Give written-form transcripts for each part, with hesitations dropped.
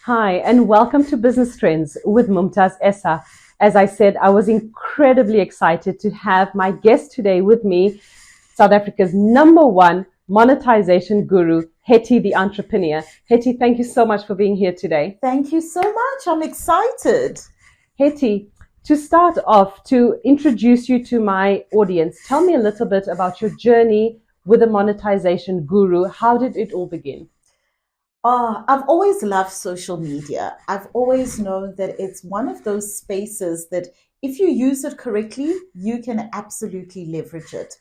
Hi, and welcome to Business Trends with Mumtaz Essa. As I said, I was incredibly excited to have my guest today with me, South Africa's #1 monetization guru, Hetty the entrepreneur. Hetty, thank you so much for being here today. Thank you so much. I'm excited. Hetty, to start off, to introduce you to my audience, tell me a little bit about your journey with a monetization guru. How did it all begin? I've always loved social media. I've always known that it's one of those spaces that if you use it correctly, you can absolutely leverage it.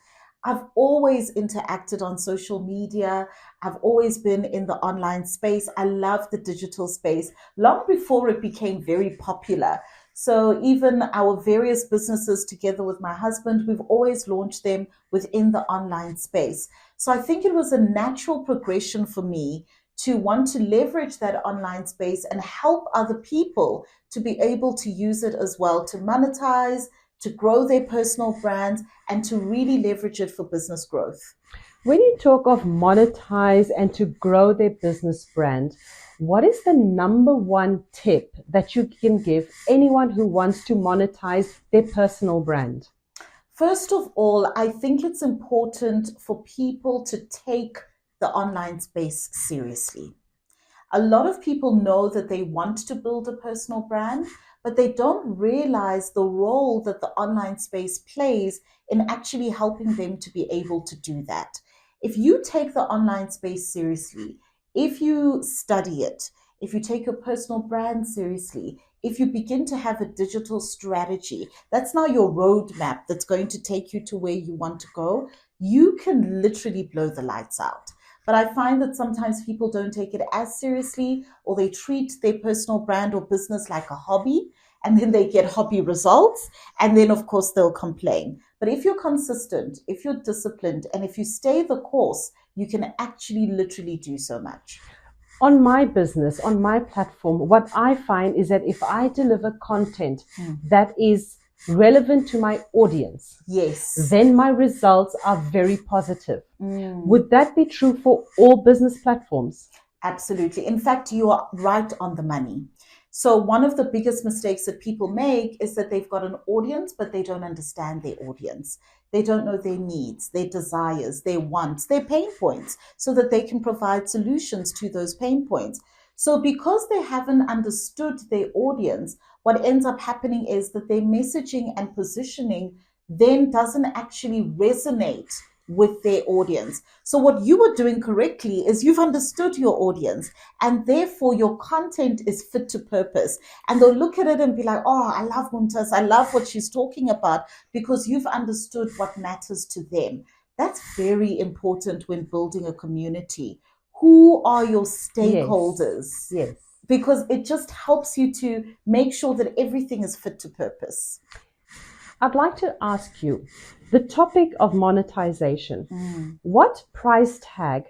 I've always interacted on social media. I've always been in the online space. I love the digital space long before it became very popular. So even our various businesses together with my husband, we've always launched them within the online space. So I think it was a natural progression for me to want to leverage that online space and help other people to be able to use it as well to monetize, to grow their personal brands, and to really leverage it for business growth. When you talk of monetize and to grow their business brand, what is the #1 tip that you can give anyone who wants to monetize their personal brand? First of all, I think it's important for people to take the online space seriously. A lot of people know that they want to build a personal brand, but they don't realize the role that the online space plays in actually helping them to be able to do that. If you take the online space seriously, if you study it, if you take your personal brand seriously, if you begin to have a digital strategy, that's now your roadmap that's going to take you to where you want to go, you can literally blow the lights out. But I find that sometimes people don't take it as seriously, or they treat their personal brand or business like a hobby, and then they get hobby results. And then, of course, they'll complain. But if you're consistent, if you're disciplined, and if you stay the course, you can actually literally do so much. On my business, on my platform, what I find is that if I deliver content that is relevant to my audience, Yes. then my results are very positive. Would that be true for all business platforms? Absolutely. In fact, you are right on the money. So, one of the biggest mistakes that people make is that they've got an audience, but they don't understand their audience. They don't know their needs, their desires, their wants, their pain points, so that they can provide solutions to those pain points. So, because they haven't understood their audience, what ends up happening is that their messaging and positioning then doesn't actually resonate with their audience. So what you are doing correctly is you've understood your audience, and therefore your content is fit to purpose. And they'll look at it and be like, oh, I love Mumtaz. I love what she's talking about, because you've understood what matters to them. That's very important when building a community. Who are your stakeholders? Yes. Because it just helps you to make sure that everything is fit to purpose. I'd like to ask you the topic of monetization. What price tag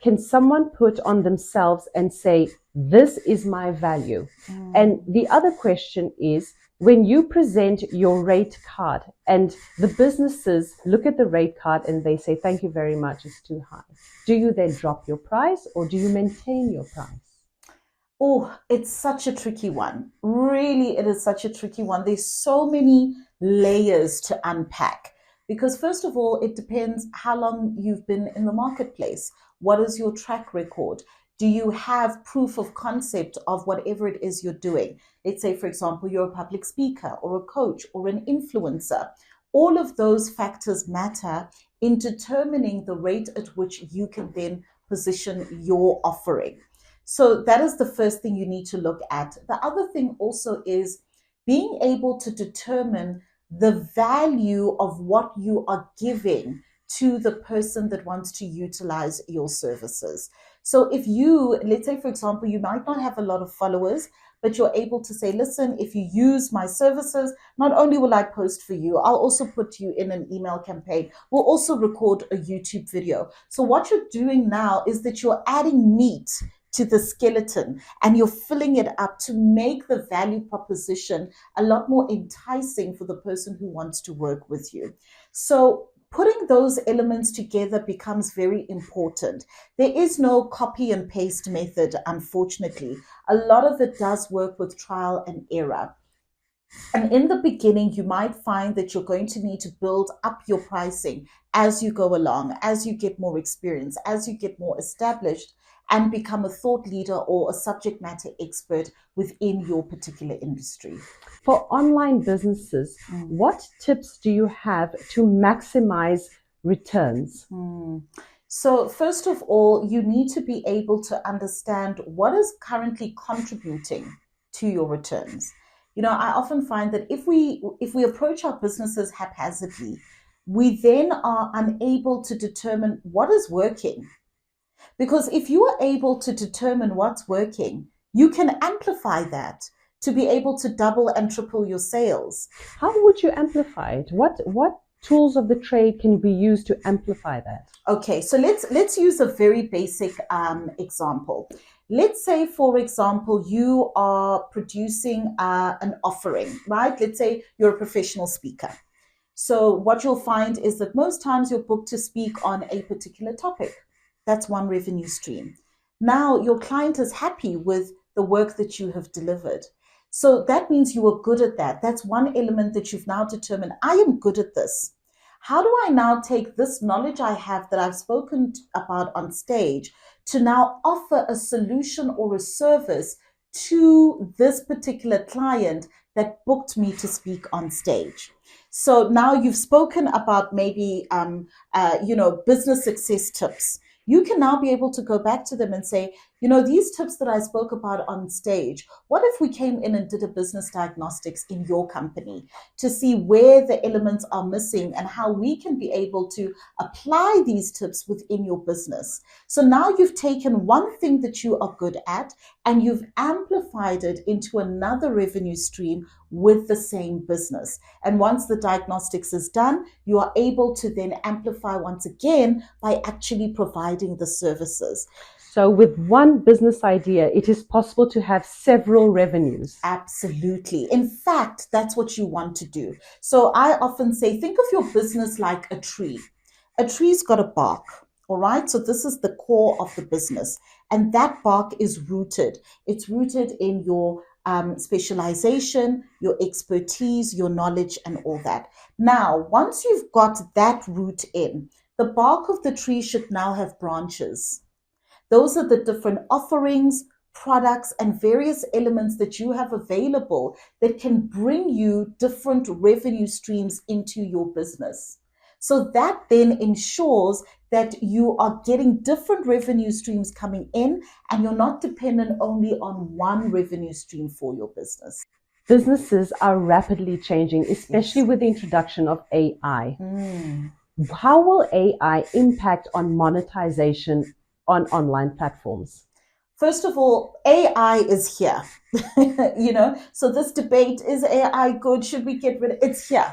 can someone put on themselves and say, this is my value? And the other question is, when you present your rate card and the businesses look at the rate card and they say, thank you very much, it's too high, do you then drop your price or do you maintain your price? Oh, it's such a tricky one. Really, it is such a tricky one. There's so many layers to unpack, because first of all, it depends how long you've been in the marketplace. What is your track record? Do you have proof of concept of whatever it is you're doing? Let's say, for example, you're a public speaker or a coach or an influencer. All of those factors matter in determining the rate at which you can then position your offering. So that is the first thing you need to look at. The other thing also is being able to determine the value of what you are giving to the person that wants to utilize your services. So if you, let's say, for example, you might not have a lot of followers, but you're able to say, listen, if you use my services, not only will I post for you, I'll also put you in an email campaign. We'll also record a YouTube video. So what you're doing now is that you're adding meat to the skeleton, and you're filling it up to make the value proposition a lot more enticing for the person who wants to work with you. So putting those elements together becomes very important. There is no copy and paste method, unfortunately. A lot of it does work with trial and error. And in the beginning, you might find that you're going to need to build up your pricing as you go along, as you get more experience, as you get more established and become a thought leader or a subject matter expert within your particular industry. For online businesses, what tips do you have to maximize returns? So first of all, you need to be able to understand what is currently contributing to your returns. You know, I often find that if we approach our businesses haphazardly, we then are unable to determine what is working. Because if you are able to determine what's working, you can amplify that to be able to double and triple your sales. How would you amplify it? What tools of the trade can be used to amplify that? Okay, so let's use a very basic example. Let's say, for example, you are producing an offering, right? Let's say you're a professional speaker. So what you'll find is that most times you're booked to speak on a particular topic. That's one revenue stream. Now your client is happy with the work that you have delivered. So that means you are good at that. That's one element that you've now determined, I am good at this. How do I now take this knowledge I have that I've spoken about on stage to now offer a solution or a service to this particular client that booked me to speak on stage? So now you've spoken about maybe, business success tips. You can now be able to go back to them and say, you know, these tips that I spoke about on stage, what if we came in and did a business diagnostics in your company to see where the elements are missing and how we can be able to apply these tips within your business? So now you've taken one thing that you are good at and you've amplified it into another revenue stream with the same business. And once the diagnostics is done, you are able to then amplify once again by actually providing the services. So with one business idea, it is possible to have several revenues. Absolutely. In fact, that's what you want to do. So I often say, think of your business like a tree. A tree's got a bark, all right? So this is the core of the business. And that bark is rooted. It's rooted in your specialization, your expertise, your knowledge, and all that. Now, once you've got that root in, the bark of the tree should now have branches. Those are the different offerings, products, and various elements that you have available that can bring you different revenue streams into your business. So that then ensures that you are getting different revenue streams coming in and you're not dependent only on one revenue stream for your business. Businesses are rapidly changing, especially with the introduction of AI. How will AI impact on monetization on online platforms? First of all, AI is here. So this debate, is AI good? Should we get rid of it? It's here.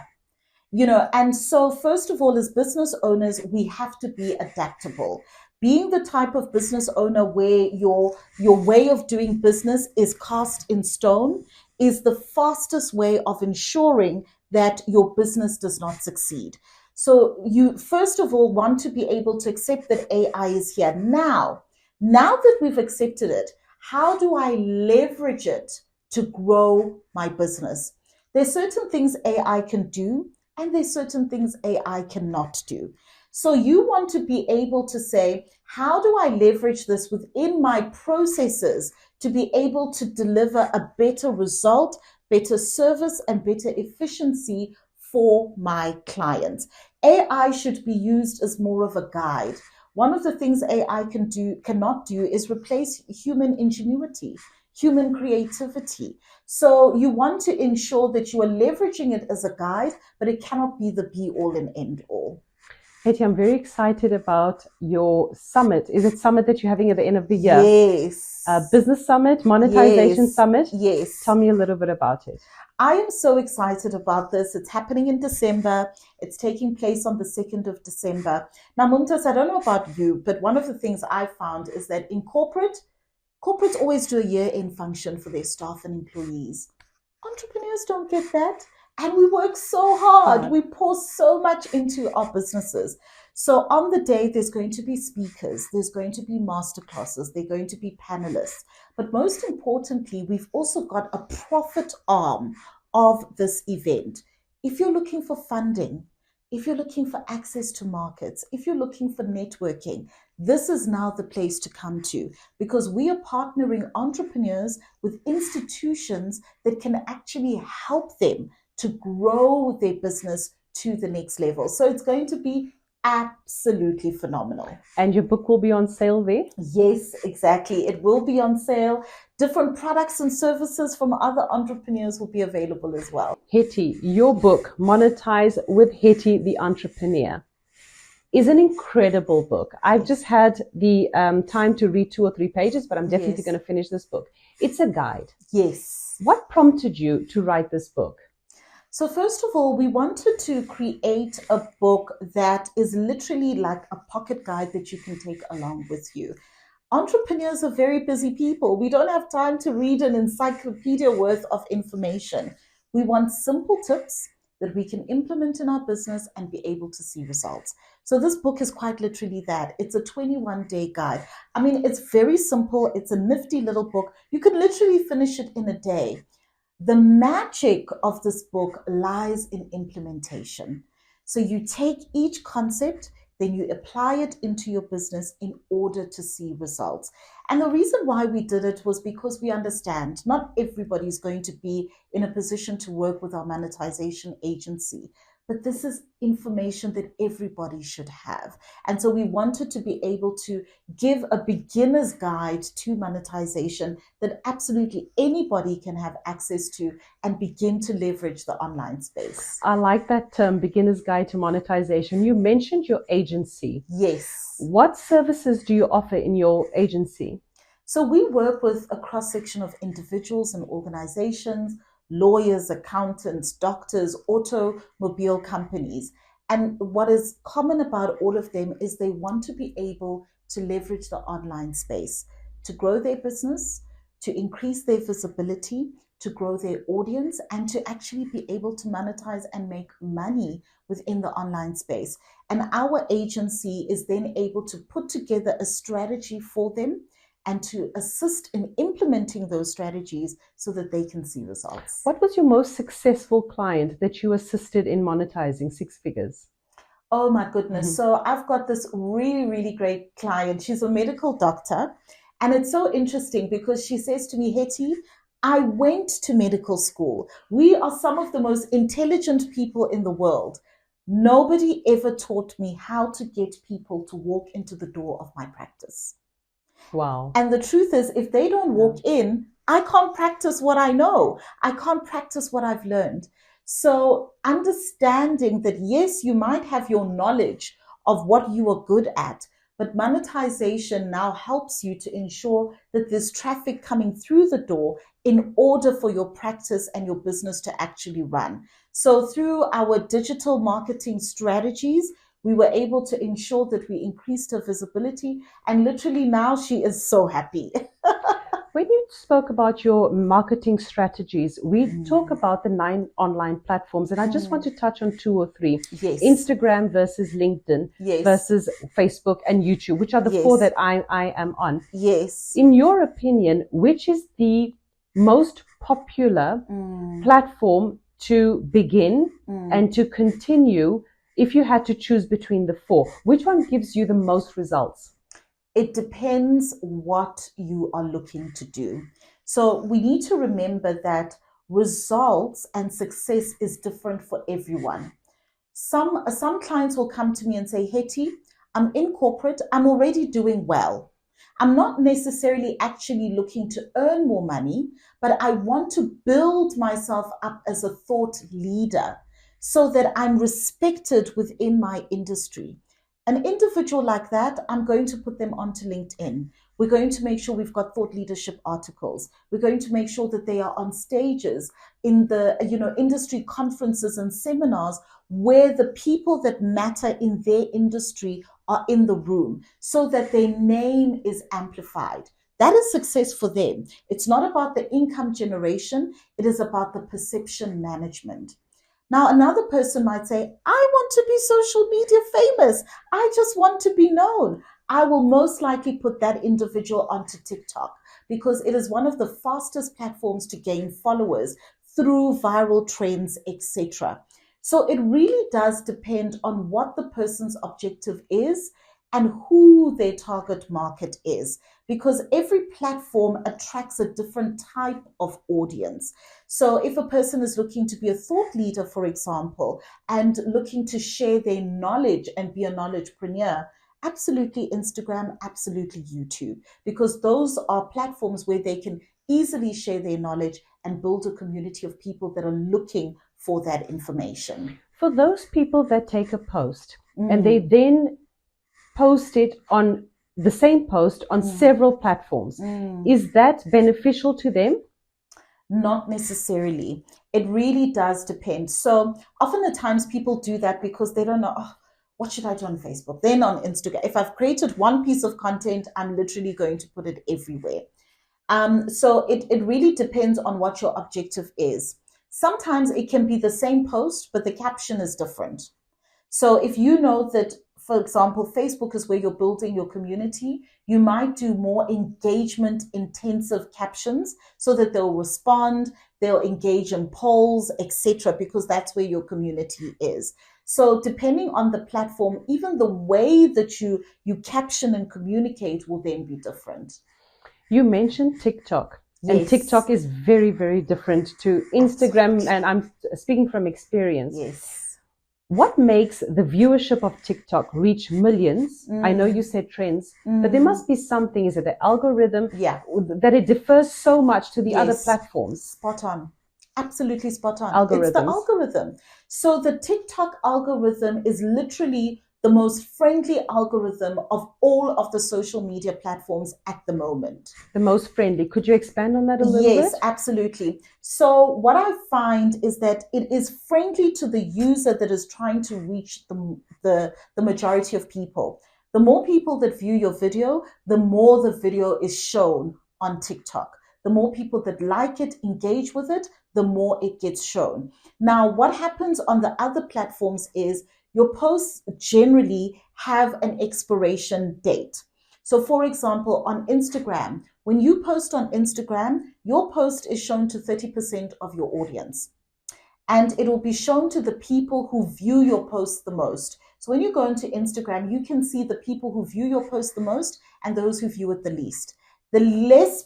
And so first of all, as business owners, we have to be adaptable. Being the type of business owner where your way of doing business is cast in stone is the fastest way of ensuring that your business does not succeed. So you first of all want to be able to accept that AI is here. Now that we've accepted it, how do I leverage it to grow my business? There's certain things AI can do, and there's certain things AI cannot do. So you want to be able to say, how do I leverage this within my processes to be able to deliver a better result, better service, and better efficiency for my clients? AI should be used as more of a guide. One of the things AI cannot do is replace human ingenuity, human creativity. So you want to ensure that you are leveraging it as a guide, but it cannot be the be all and end all. Hetty, I'm very excited about your summit. Is it summit that you're having at the end of the year? Yes. Business summit, monetization summit? Yes. Tell me a little bit about it. I am so excited about this. It's happening in December. It's taking place on the 2nd of December. Now, Mumtaz, I don't know about you, but one of the things I found is that in corporates always do a year-end function for their staff and employees. Entrepreneurs don't get that. And we work so hard. We pour so much into our businesses. So on the day, there's going to be speakers, there's going to be masterclasses, there's going to be panelists. But most importantly, we've also got a profit arm of this event. If you're looking for funding, if you're looking for access to markets, if you're looking for networking, this is now the place to come to, because we are partnering entrepreneurs with institutions that can actually help them to grow their business to the next level. So it's going to be absolutely phenomenal. And your book will be on sale there? Yes, exactly. It will be on sale. Different products and services from other entrepreneurs will be available as well. Hetty, your book, Monetize with Hetty the Entrepreneur, is an incredible book. I've just had the time to read 2 or 3 pages, but I'm definitely going to finish this book. It's a guide. Yes. What prompted you to write this book? So first of all, we wanted to create a book that is literally like a pocket guide that you can take along with you. Entrepreneurs are very busy people. We don't have time to read an encyclopedia worth of information. We want simple tips that we can implement in our business and be able to see results. So this book is quite literally that. It's a 21-day guide. I mean, it's very simple. It's a nifty little book. You can literally finish it in a day. The magic of this book lies in implementation. So you take each concept, then you apply it into your business in order to see results. And the reason why we did it was because we understand not everybody is going to be in a position to work with our monetization agency, but this is information that everybody should have. And so we wanted to be able to give a beginner's guide to monetization that absolutely anybody can have access to and begin to leverage the online space. I like that term, beginner's guide to monetization. You mentioned your agency. Yes. What services do you offer in your agency? So we work with a cross-section of individuals and organizations, lawyers, accountants, doctors, automobile companies. And what is common about all of them is they want to be able to leverage the online space to grow their business, to increase their visibility, to grow their audience, and to actually be able to monetize and make money within the online space. And our agency is then able to put together a strategy for them and to assist in implementing those strategies so that they can see results. What was your most successful client that you assisted in monetizing 6 figures? Oh my goodness. So I've got this really, really great client. She's a medical doctor. And it's so interesting because she says to me, Hetty, I went to medical school. We are some of the most intelligent people in the world. Nobody ever taught me how to get people to walk into the door of my practice. Wow. And the truth is, if they don't walk in, I can't practice what I know. I can't practice what I've learned. So understanding that, yes, you might have your knowledge of what you are good at, but monetization now helps you to ensure that there's traffic coming through the door in order for your practice and your business to actually run. So through our digital marketing strategies, we were able to ensure that we increased her visibility, and literally now she is so happy. When you spoke about your marketing strategies, we talk about the 9 online platforms, and I just want to touch on 2 or 3. Yes. Instagram versus LinkedIn versus Facebook and YouTube, which are the 4 that I am on. Yes. In your opinion, which is the most popular platform to begin and to continue? If you had to choose between the 4, which one gives you the most results? It depends what you are looking to do. So we need to remember that results and success is different for everyone. Some clients will come to me and say, Hetty, I'm in corporate, I'm already doing well. I'm not necessarily actually looking to earn more money, but I want to build myself up as a thought leader, so that I'm respected within my industry. An individual like that, I'm going to put them onto LinkedIn. We're going to make sure we've got thought leadership articles. We're going to make sure that they are on stages in the industry conferences and seminars where the people that matter in their industry are in the room, so that their name is amplified. That is success for them. It's not about the income generation. It is about the perception management. Now, another person might say, I want to be social media famous. I just want to be known. I will most likely put that individual onto TikTok because it is one of the fastest platforms to gain followers through viral trends, etc. So it really does depend on what the person's objective is and who their target market is, because every platform attracts a different type of audience. So if a person is looking to be a thought leader, for example, and looking to share their knowledge and be a knowledgepreneur, absolutely Instagram, absolutely YouTube, because those are platforms where they can easily share their knowledge and build a community of people that are looking for that information. For those people that take a post and they then post it on the same post on several platforms, is that beneficial to them? Not necessarily. It really does depend. So often at times people do that because they don't know, what should I do on Facebook? Then on Instagram. If I've created one piece of content, I'm literally going to put it everywhere. So it really depends on what your objective is. Sometimes it can be the same post, but the caption is different. So if you know that, for example, Facebook is where you're building your community, you might do more engagement intensive captions so that they'll respond, they'll engage in polls, etc., because that's where your community is. So depending on the platform, even the way that you caption and communicate will then be different. You mentioned TikTok. And Yes. TikTok is very, very different to Instagram, and I'm speaking from experience. Yes. What makes the viewership of TikTok reach millions? I know you said trends, but there must be something. Is it the algorithm? Yeah. That it differs so much to the other Yes. platforms? Spot on. Absolutely spot on. Algorithms. It's the algorithm. So the TikTok algorithm is literally the most friendly algorithm of all of the social media platforms at the moment. The most friendly. Could you expand on that a little bit? Yes, absolutely. So what I find is that it is friendly to the user that is trying to reach the majority of people. The more people that view your video, the more the video is shown on TikTok. The more people that like it, engage with it, the more it gets shown. Now, what happens on the other platforms is your posts generally have an expiration date. So for example, on Instagram, when you post on Instagram, your post is shown to 30% of your audience. And it will be shown to the people who view your post the most. So when you go into Instagram, you can see the people who view your post the most and those who view it the least. The less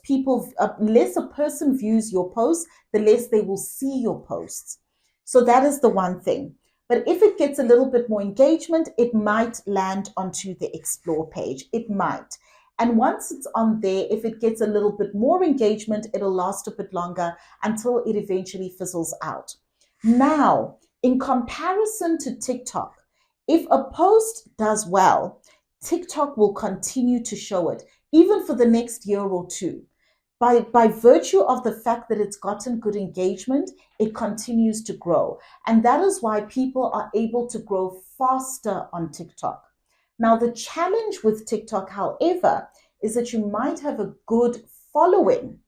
a person views your post, the less they will see your posts. So that is the one thing. But if it gets a little bit more engagement, it might land onto the explore page. It might. And once it's on there, if it gets a little bit more engagement, it'll last a bit longer until it eventually fizzles out. Now, in comparison to TikTok, if a post does well, TikTok will continue to show it, even for the next year or two. By virtue of the fact that it's gotten good engagement, it continues to grow. And that is why people are able to grow faster on TikTok. Now, the challenge with TikTok, however, is that you might have a good following,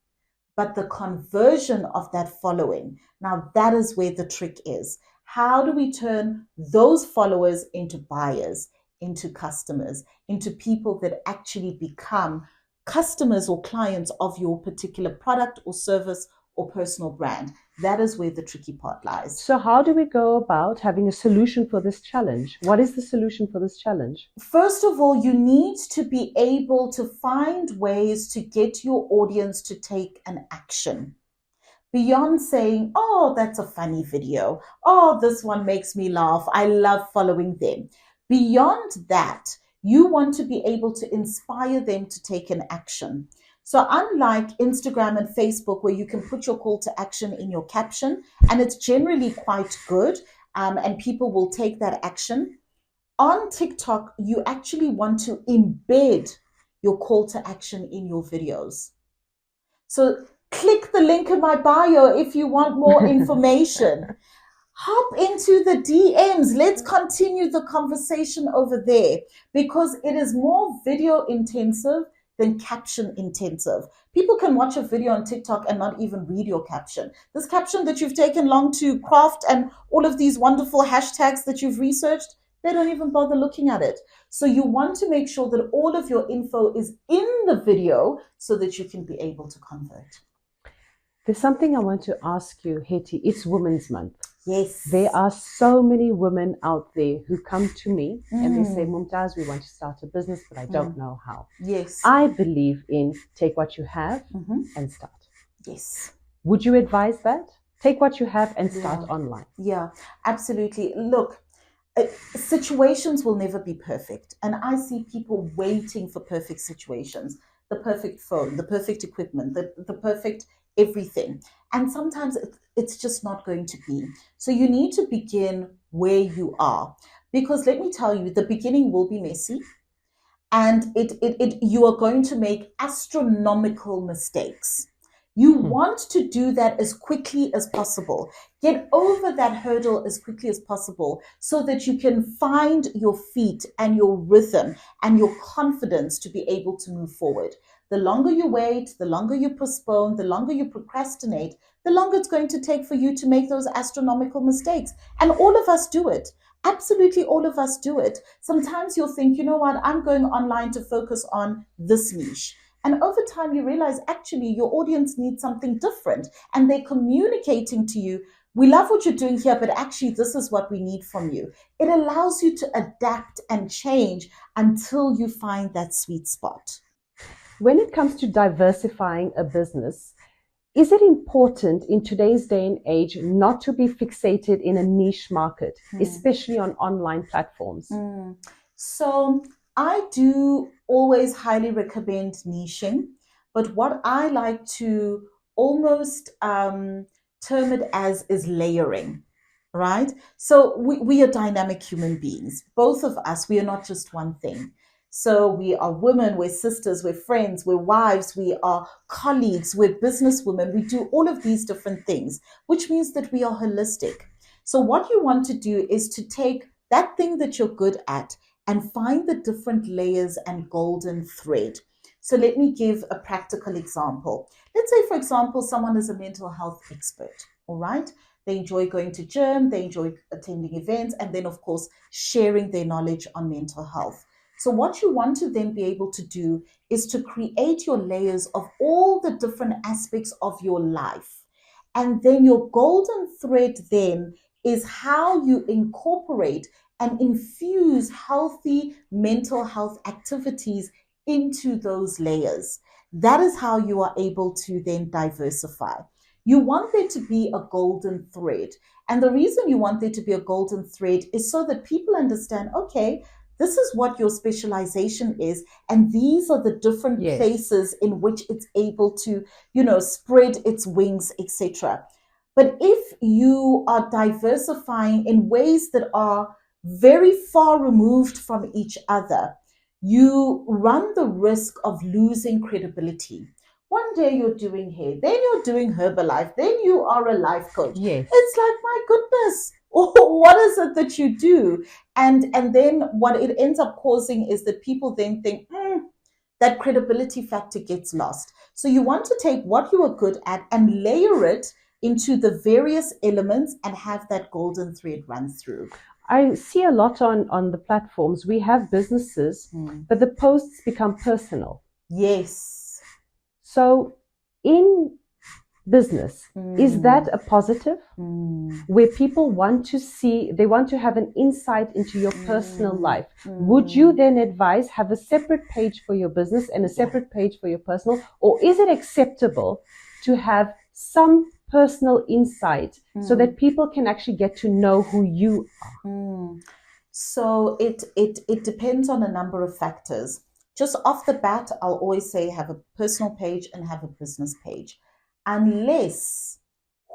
but the conversion of that following, now that is where the trick is. How do we turn those followers into buyers, into customers, into people that actually become customers or clients of your particular product or service or personal brand? That is where the tricky part lies. So how do we go about having a solution for this challenge? What is the solution for this challenge? First of all, you need to be able to find ways to get your audience to take an action. Beyond saying, oh, that's a funny video. Oh, this one makes me laugh. I love following them. Beyond that, you want to be able to inspire them to take an action. So unlike Instagram and Facebook, where you can put your call to action in your caption, and it's generally quite good, and people will take that action, on TikTok, you actually want to embed your call to action in your videos. So click the link in my bio if you want more information. Hop into the DMs. Let's continue the conversation over there, because it is more video intensive than caption intensive. People can watch a video on TikTok and not even read your caption. This caption that you've taken long to craft and all of these wonderful hashtags that you've researched, they don't even bother looking at it. So you want to make sure that all of your info is in the video so that you can be able to convert. There's something I want to ask you, Hetty. It's Women's Month. Yes. There are so many women out there who come to me and they say, Mumtaz, we want to start a business, but I don't know how. Yes. I believe in take what you have and start. Yes. Would you advise that? Take what you have and start online. Yeah, absolutely. Look, situations will never be perfect. And I see people waiting for perfect situations, the perfect phone, the perfect equipment, the perfect everything. And sometimes it's just not going to be. So you need to begin where you are. Because let me tell you, the beginning will be messy. And you are going to make astronomical mistakes. You want to do that as quickly as possible. Get over that hurdle as quickly as possible so that you can find your feet and your rhythm and your confidence to be able to move forward. The longer you wait, the longer you postpone, the longer you procrastinate, the longer it's going to take for you to make those astronomical mistakes. And all of us do it. Absolutely all of us do it. Sometimes you'll think, you know what, I'm going online to focus on this niche. And over time, you realize actually your audience needs something different and they're communicating to you, we love what you're doing here, but actually this is what we need from you. It allows you to adapt and change until you find that sweet spot. When it comes to diversifying a business, is it important in today's day and age not to be fixated in a niche market, especially on online platforms? So I do always highly recommend niching, but what I like to almost term it as is layering, right? So we are dynamic human beings. Both of us, we are not just one thing. So we are women, we're sisters, we're friends, we're wives, we are colleagues, we're businesswomen. We do all of these different things, which means that we are holistic. So what you want to do is to take that thing that you're good at and find the different layers and golden thread. So let me give a practical example. Let's say, for example, someone is a mental health expert, all right? They enjoy going to gym, they enjoy attending events, and then, of course, sharing their knowledge on mental health. So what you want to then be able to do is to create your layers of all the different aspects of your life. And then your golden thread then is how you incorporate and infuse healthy mental health activities into those layers. That is how you are able to then diversify. You want there to be a golden thread. And the reason you want there to be a golden thread is so that people understand, okay, this is what your specialization is, and these are the different places in which it's able to, spread its wings, etc. But if you are diversifying in ways that are very far removed from each other, you run the risk of losing credibility. One day you're doing hair, then you're doing Herbalife, then you are a life coach. Yes. It's like, my goodness, what is it that you do? And then what it ends up causing is that people then think, that credibility factor gets lost. So you want to take what you are good at and layer it into the various elements and have that golden thread run through. I see a lot on the platforms. We have businesses, but the posts become personal. Yes. So in business, is that a positive? Where people want to see, they want to have an insight into your personal life. Would you then advise have a separate page for your business and a separate page for your personal? Or is it acceptable to have some personal insight so that people can actually get to know who you are? So it depends on a number of factors. Just off the bat, I'll always say have a personal page and have a business page. Unless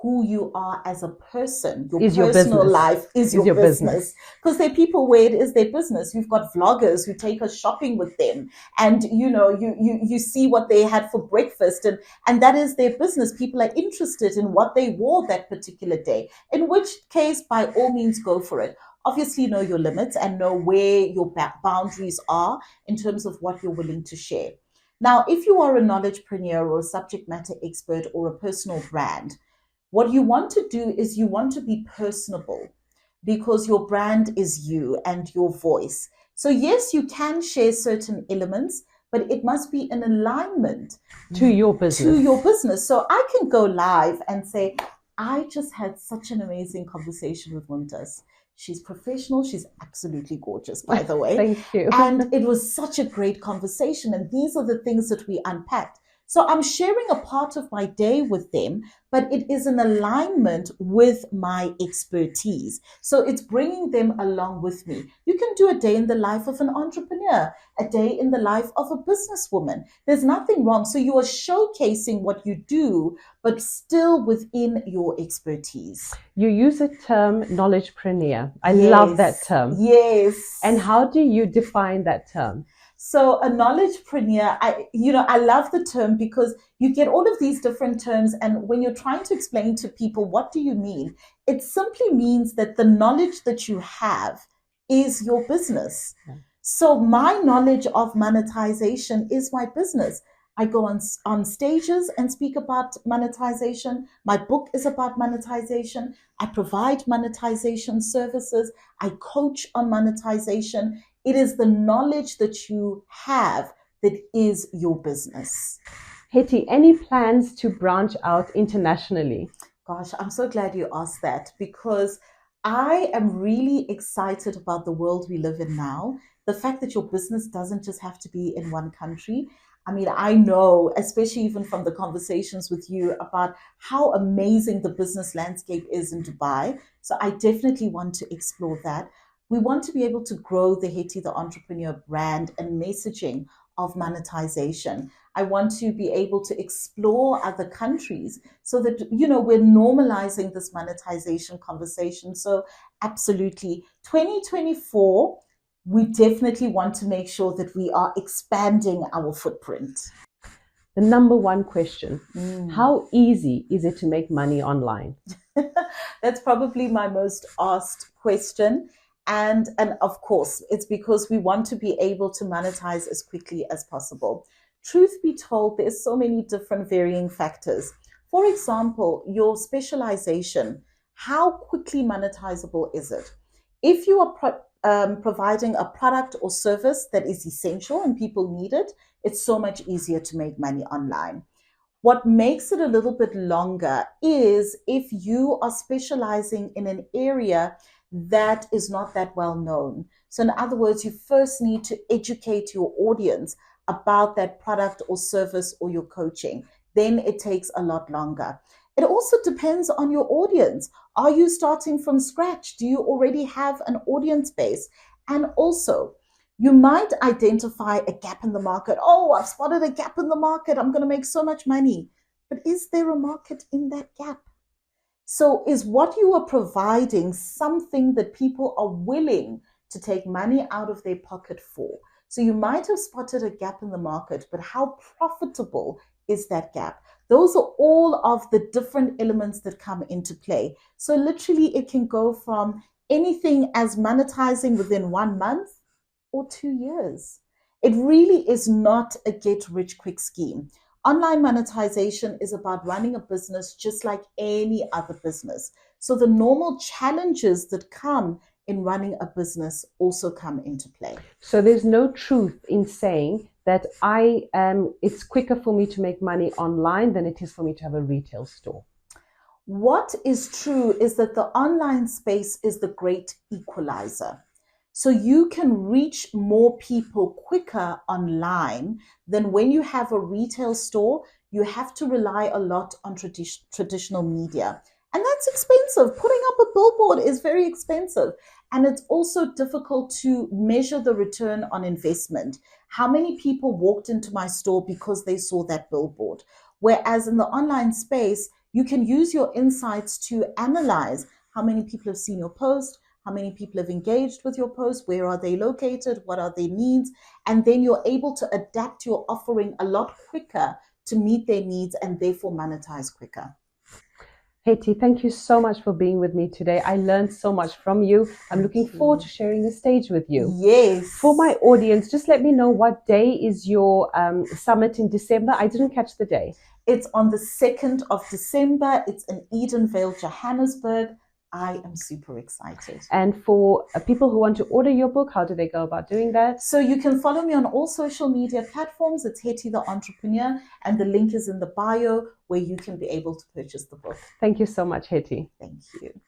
who you are as a person, your personal life is your business. Because there are people where it is their business. You've got vloggers who take us shopping with them, and you see what they had for breakfast, and that is their business. People are interested in what they wore that particular day, in which case, by all means, go for it. Obviously, know your limits and know where your boundaries are in terms of what you're willing to share. Now, if you are a knowledgepreneur or a subject matter expert or a personal brand, what you want to do is you want to be personable because your brand is you and your voice. So, yes, you can share certain elements, but it must be in alignment To your business. to your business. So, I can go live and say, I just had such an amazing conversation with Mumtaz. She's professional. She's absolutely gorgeous, by the way. Thank you. And it was such a great conversation. And these are the things that we unpacked. So I'm sharing a part of my day with them, but it is in alignment with my expertise. So it's bringing them along with me. You can do a day in the life of an entrepreneur, a day in the life of a businesswoman. There's nothing wrong. So you are showcasing what you do, but still within your expertise. You use the term knowledgepreneur. I Yes. love that term. Yes. And how do you define that term? So a knowledgepreneur, I love the term because you get all of these different terms. And when you're trying to explain to people, what do you mean? It simply means that the knowledge that you have is your business. Yeah. So my knowledge of monetization is my business. I go on stages and speak about monetization. My book is about monetization. I provide monetization services. I coach on monetization. It is the knowledge that you have that is your business. Hetty, any plans to branch out internationally? Gosh, I'm so glad you asked that because I am really excited about the world we live in now. The fact that your business doesn't just have to be in one country. I mean, I know, especially even from the conversations with you, about how amazing the business landscape is in Dubai. So I definitely want to explore that. We want to be able to grow the Hetty the Entrepreneur brand and messaging of monetization. I want to be able to explore other countries so that, we're normalizing this monetization conversation. So absolutely, 2024, we definitely want to make sure that we are expanding our footprint. The number one question, how easy is it to make money online? That's probably my most asked question. And of course, it's because we want to be able to monetize as quickly as possible. Truth be told, there's so many different varying factors. For example, your specialization, how quickly monetizable is it? If you are providing a product or service that is essential and people need it, it's so much easier to make money online. What makes it a little bit longer is if you are specializing in an area that is not that well known. So in other words, you first need to educate your audience about that product or service or your coaching. Then it takes a lot longer. It also depends on your audience. Are you starting from scratch? Do you already have an audience base? And also, you might identify a gap in the market. Oh, I've spotted a gap in the market. I'm going to make so much money. But is there a market in that gap? So is what you are providing something that people are willing to take money out of their pocket for? So you might have spotted a gap in the market, but how profitable is that gap? Those are all of the different elements that come into play. So literally it can go from anything as monetizing within 1 month or 2 years. It really is not a get rich quick scheme. Online monetization is about running a business just like any other business. So the normal challenges that come in running a business also come into play. So there's no truth in saying that it's quicker for me to make money online than it is for me to have a retail store. What is true is that the online space is the great equalizer. So you can reach more people quicker online than when you have a retail store. You have to rely a lot on traditional media. And that's expensive. Putting up a billboard is very expensive. And it's also difficult to measure the return on investment. How many people walked into my store because they saw that billboard? Whereas in the online space, you can use your insights to analyze how many people have seen your post, how many people have engaged with your post, where are they located, what are their needs, and then you're able to adapt your offering a lot quicker to meet their needs and therefore monetize quicker. Hetty, thank you so much for being with me today. I learned so much from you. I'm looking forward to sharing the stage with you. Yes. For my audience, just let me know what day is your summit in December. I didn't catch the day. It's on the 2nd of December. It's in Edenvale, Johannesburg. I am super excited. And for people who want to order your book, how do they go about doing that? So you can follow me on all social media platforms. It's Hetty the Entrepreneur, and the link is in the bio where you can be able to purchase the book. Thank you so much, Hetty. Thank you.